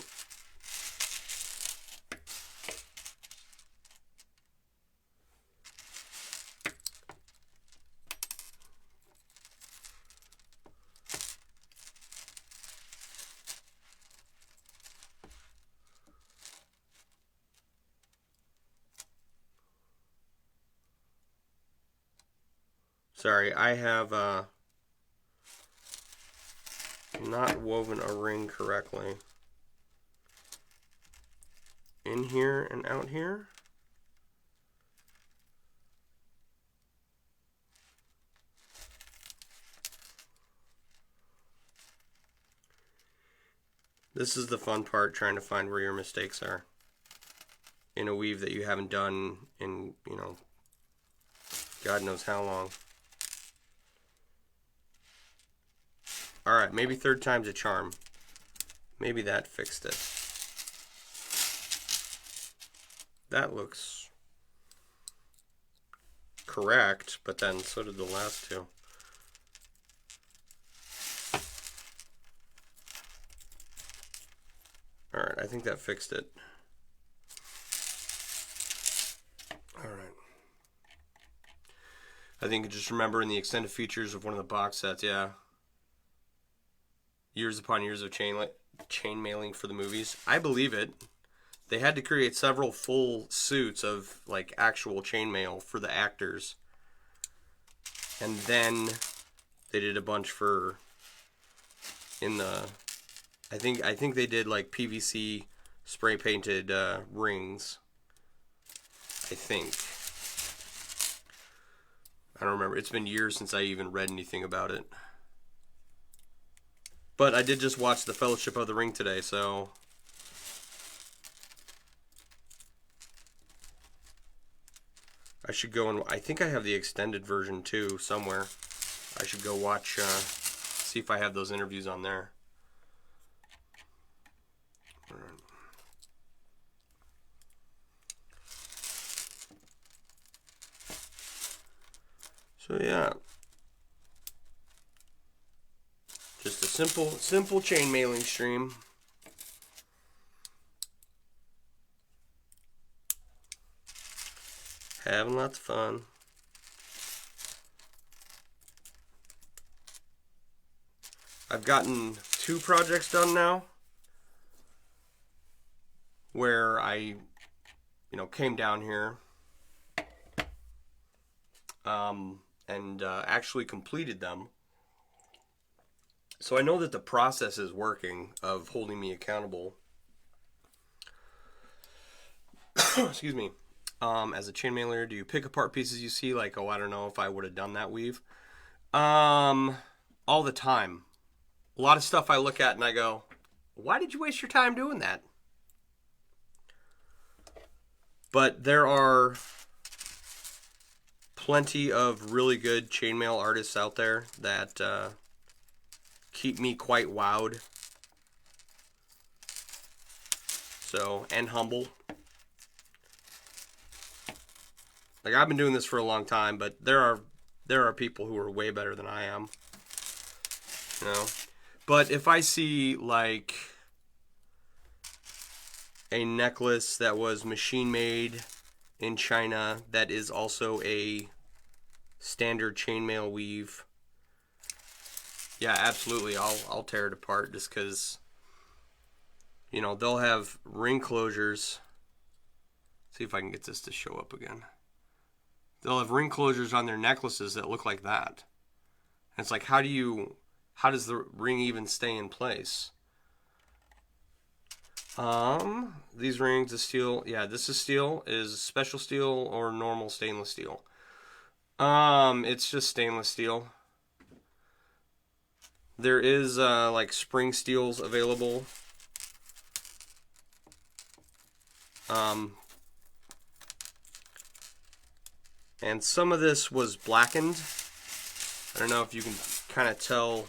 Sorry, I have not woven a ring correctly. In here and out here. This is the fun part, trying to find where your mistakes are in a weave that you haven't done in, you know, God knows how long. Alright, maybe third time's a charm. Maybe that fixed it. That looks correct, but then so did the last two. Alright, I think that fixed it. Alright. I think just remember in the extended features of one of the box sets, yeah. Years upon years of chain mailing for the movies. I believe it. They had to create several full suits of like actual chainmail for the actors. And then they did a bunch for in the I think they did like PVC spray painted rings. I think. I don't remember. It's been years since I even read anything about it. But I did just watch the Fellowship of the Ring today, so I should go and I think I have the extended version too somewhere. I should go watch, see if I have those interviews on there. All right. So yeah, just a simple chain mailing stream. Having lots of fun. I've gotten 2 projects done now where I, came down here and actually completed them. So I know that the process is working of holding me accountable. Excuse me. As a chain mailer, do you pick apart pieces you see like, oh, I don't know if I would have done that weave? All the time. A lot of stuff I look at and I go, why did you waste your time doing that? But there are plenty of really good chainmail artists out there that keep me quite wowed. So, and humble. Like, I've been doing this for a long time, but there are people who are way better than I am. But if I see like a necklace that was machine made in China that is also a standard chainmail weave, yeah, absolutely, I'll tear it apart just because they'll have ring closures. See if I can get this to show up again. They'll have ring closures on their necklaces that look like that. And it's like, how does the ring even stay in place? These rings, the steel, yeah, this is steel. Is special steel or normal stainless steel? It's just stainless steel. There is like spring steels available. And some of this was blackened. I don't know if you can kind of tell.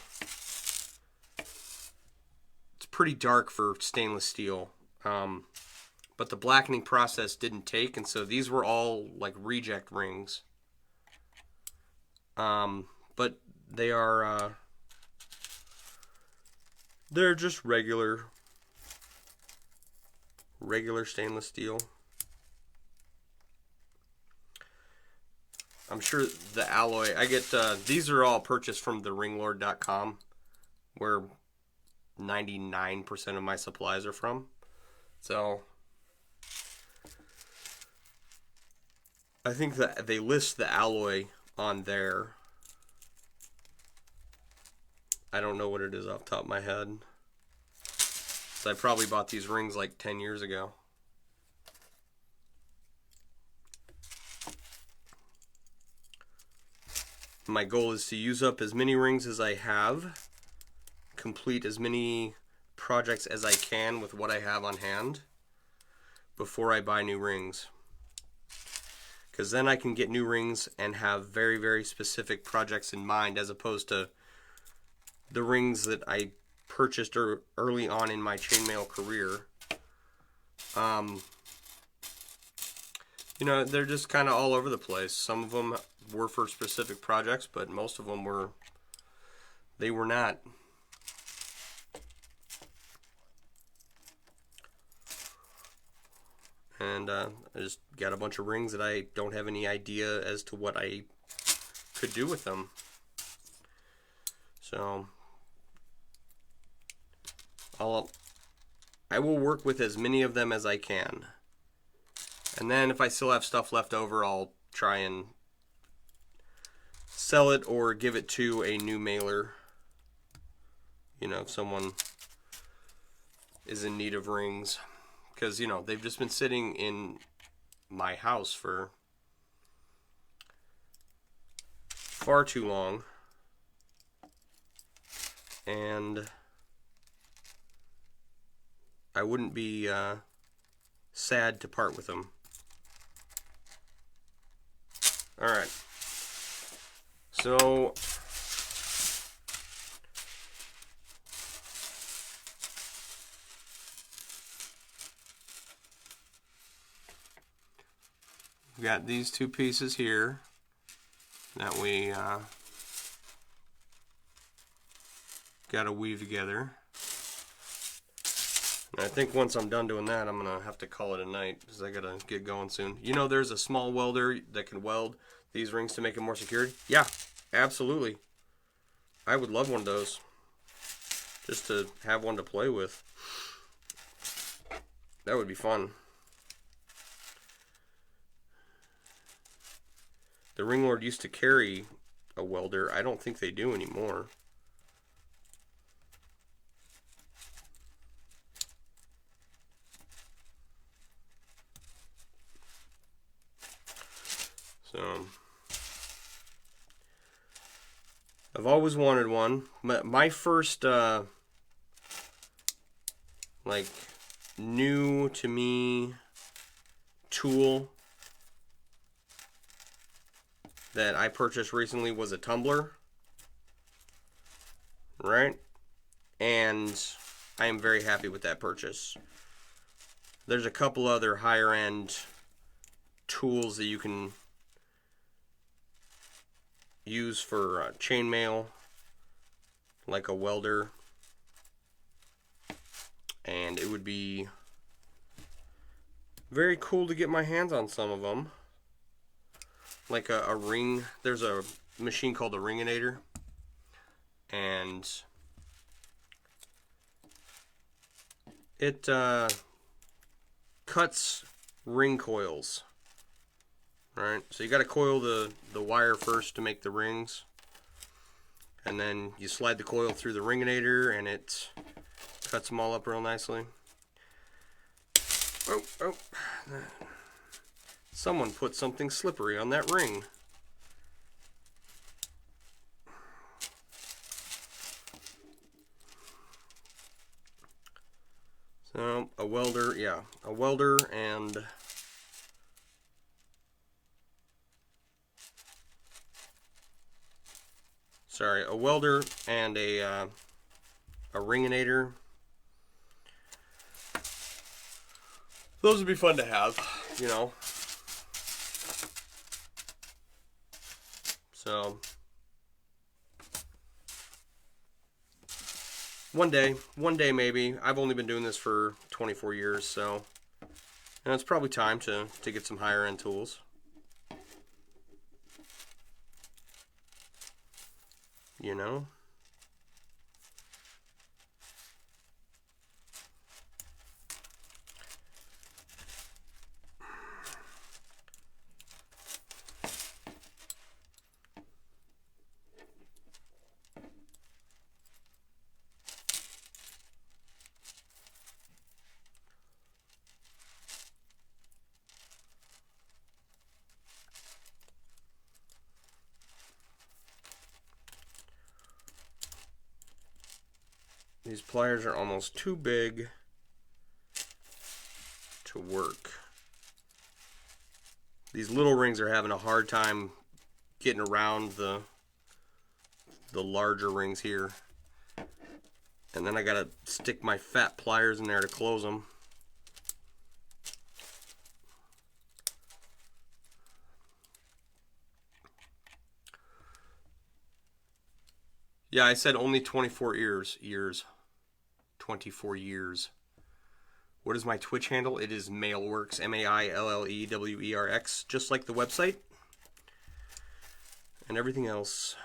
It's pretty dark for stainless steel. But the blackening process didn't take, and so these were all like reject rings. But they are they're just regular stainless steel. I'm sure the alloy, I get, these are all purchased from theringlord.com, where 99% of my supplies are from. So, I think that they list the alloy on there. I don't know what it is off the top of my head. So I probably bought these rings like 10 years ago. My goal is to use up as many rings as I have, complete as many projects as I can with what I have on hand before I buy new rings. Because then I can get new rings and have very, very specific projects in mind, as opposed to the rings that I purchased early on in my chainmail career. They're just kind of all over the place. Some of them were for specific projects, but most of them were not. And I just got a bunch of rings that I don't have any idea as to what I could do with them. So I will work with as many of them as I can. And then if I still have stuff left over, I'll try and sell it or give it to a new mailer. If someone is in need of rings. Because, they've just been sitting in my house for far too long. And I wouldn't be sad to part with them. Alright. So we got these two pieces here that we got to weave together. And I think once I'm done doing that, I'm going to have to call it a night because I got to get going soon. You know, there's a small welder that can weld these rings to make it more secure. Yeah, absolutely. I would love one of those just to have one to play with. That would be fun. The Ring Lord used to carry a welder. I don't think they do anymore. So I've always wanted one. My first like new to me tool that I purchased recently was a tumbler, right? And I am very happy with that purchase. There's a couple other higher end tools that you can use for chainmail, like a welder, and it would be very cool to get my hands on some of them. Like a ring, there's a machine called a Ringinator, and it cuts ring coils, right? So you got to coil the wire first to make the rings, and then you slide the coil through the Ringinator, and it cuts them all up real nicely. Oh. Someone put something slippery on that ring. So, a welder, yeah. A welder and a welder and a Ringinator. Those would be fun to have, you know. So one day maybe. I've only been doing this for 24 years, so and it's probably time to get some higher end tools. You know? These pliers are almost too big to work. These little rings are having a hard time getting around the larger rings here. And then I gotta stick my fat pliers in there to close them. Yeah, I said only 24 years. 24 years. What is my Twitch handle? It is MailleWerX, MailleWerX, just like the website. And everything else.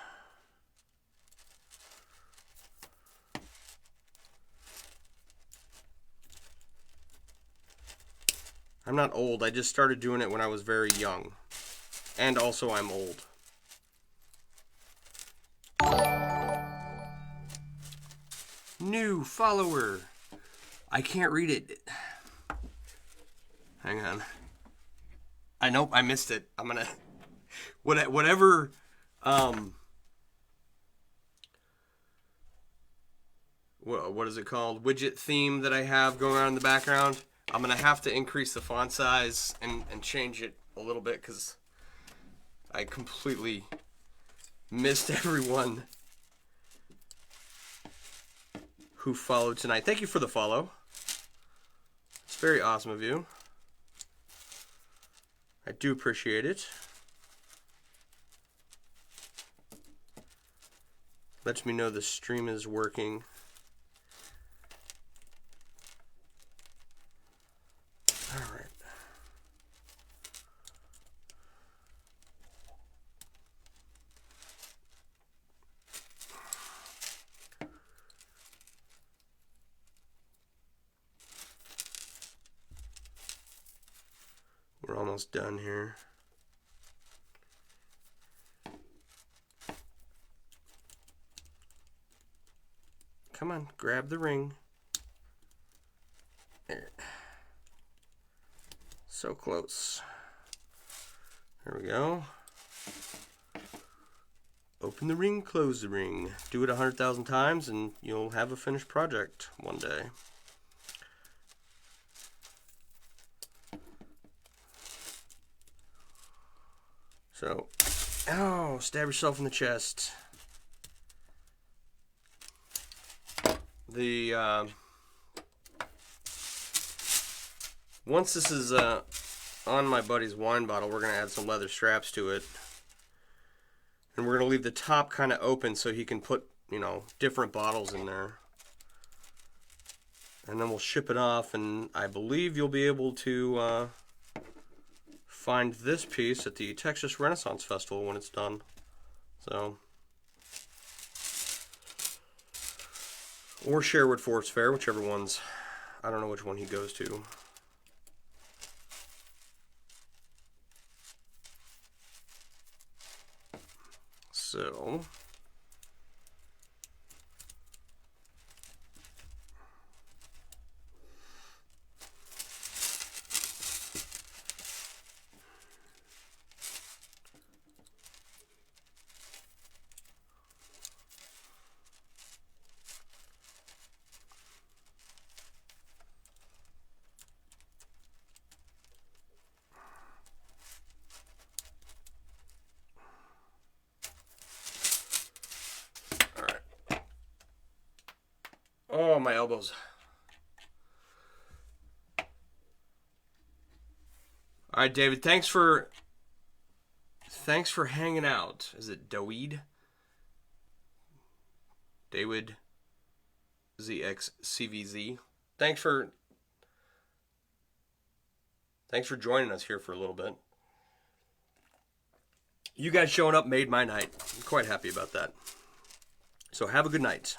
I'm not old, I just started doing it when I was very young. And also I'm old. New follower. I can't read it. Hang on. I know I missed it. I'm gonna whatever what is it called? Widget theme that I have going on in the background. I'm going to have to increase the font size and change it a little bit because I completely missed everyone who followed tonight. Thank you for the follow. It's very awesome of you. I do appreciate it. Lets me know the stream is working. All right. We're almost done here. Come on, grab the ring. There. So close. There we go. Open the ring, close the ring. Do it 100,000 times and you'll have a finished project one day. So, oh, stab yourself in the chest. The once this is on my buddy's wine bottle, we're gonna add some leather straps to it, and we're gonna leave the top kind of open so he can put, you know, different bottles in there, and then we'll ship it off. And I believe you'll be able to find this piece at the Texas Renaissance Festival when it's done. So. Or Sherwood Forest Fair, whichever one's, I don't know which one he goes to. So, oh, my elbows. All right, David, thanks for hanging out. Is it Daweed? David ZXCVZ. Thanks for joining us here for a little bit. You guys showing up made my night. I'm quite happy about that. So have a good night.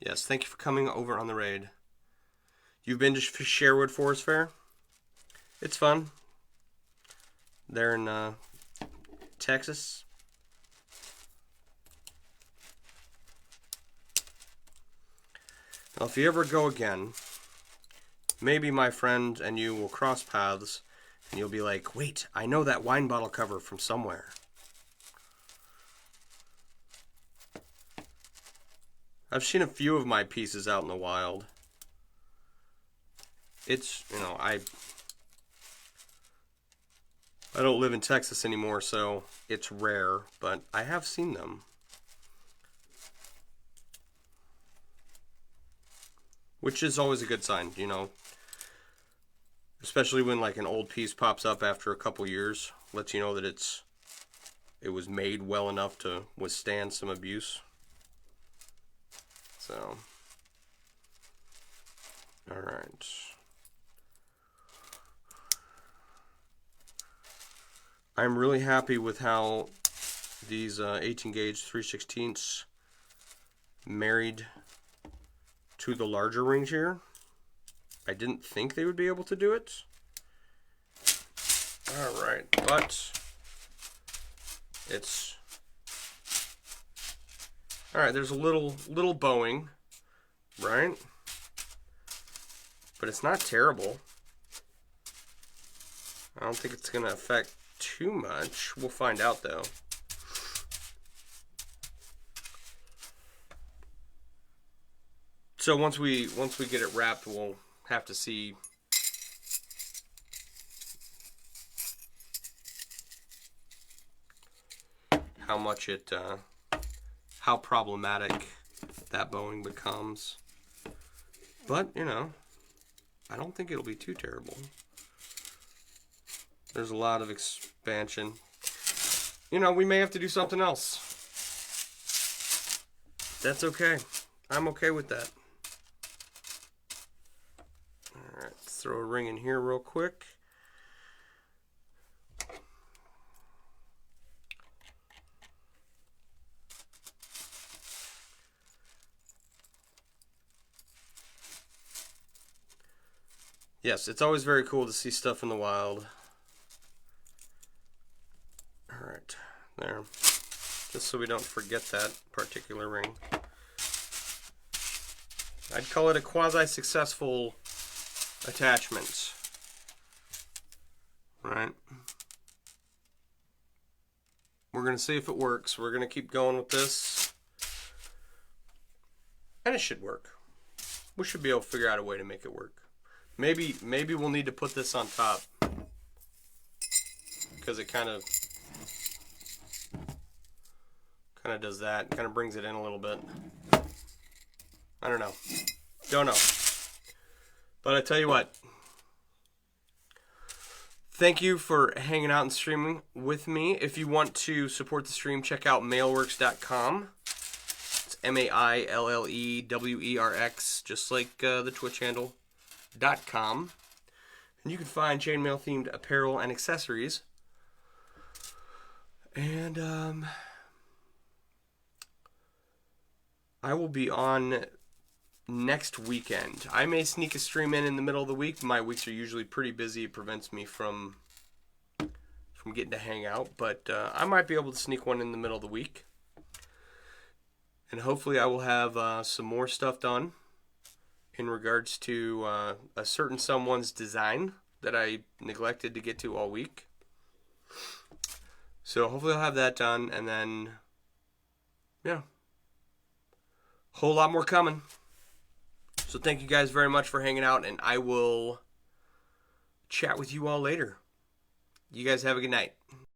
Yes, thank you for coming over on the raid. You've been to Sherwood Forest Fair? It's fun. They're in Texas. Well, if you ever go again, maybe my friend and you will cross paths and you'll be like, wait, I know that wine bottle cover from somewhere. I've seen a few of my pieces out in the wild. It's, you know, I don't live in Texas anymore, so it's rare, but I have seen them. Which is always a good sign, you know. Especially when like an old piece pops up after a couple years, lets you know that it was made well enough to withstand some abuse. So, all right. I'm really happy with how these 18 gauge 3/16 married to the larger rings here. I didn't think they would be able to do it. All right, but it's all right. There's a little bowing, right? But it's not terrible. I don't think it's going to affect too much. We'll find out though. So once we get it wrapped, we'll have to see how much it, how problematic that bowing becomes. But, you know, I don't think it'll be too terrible. There's a lot of expansion. You know, we may have to do something else. That's okay. I'm okay with that. Alright, let's throw a ring in here real quick. Yes, it's always very cool to see stuff in the wild. Alright, there. Just so we don't forget that particular ring. I'd call it a quasi-successful attachment. Right? We're going to see if it works. We're going to keep going with this. And it should work. We should be able to figure out a way to make it work. Maybe we'll need to put this on top. Because it kind of does that. Kind of brings it in a little bit. I don't know. Don't know. But I tell you what. Thank you for hanging out and streaming with me. If you want to support the stream, check out MailleWerX.com. It's MailleWerX, just like the Twitch handle. .com. And you can find chainmail themed apparel and accessories. And I will be on next weekend. I may sneak a stream in the middle of the week. My weeks are usually pretty busy. It prevents me from getting to hang out, but I might be able to sneak one in the middle of the week. And hopefully I will have some more stuff done in regards to a certain someone's design that I neglected to get to all week. So hopefully I'll have that done, and then, yeah, whole lot more coming. So thank you guys very much for hanging out, and I will chat with you all later. You guys have a good night.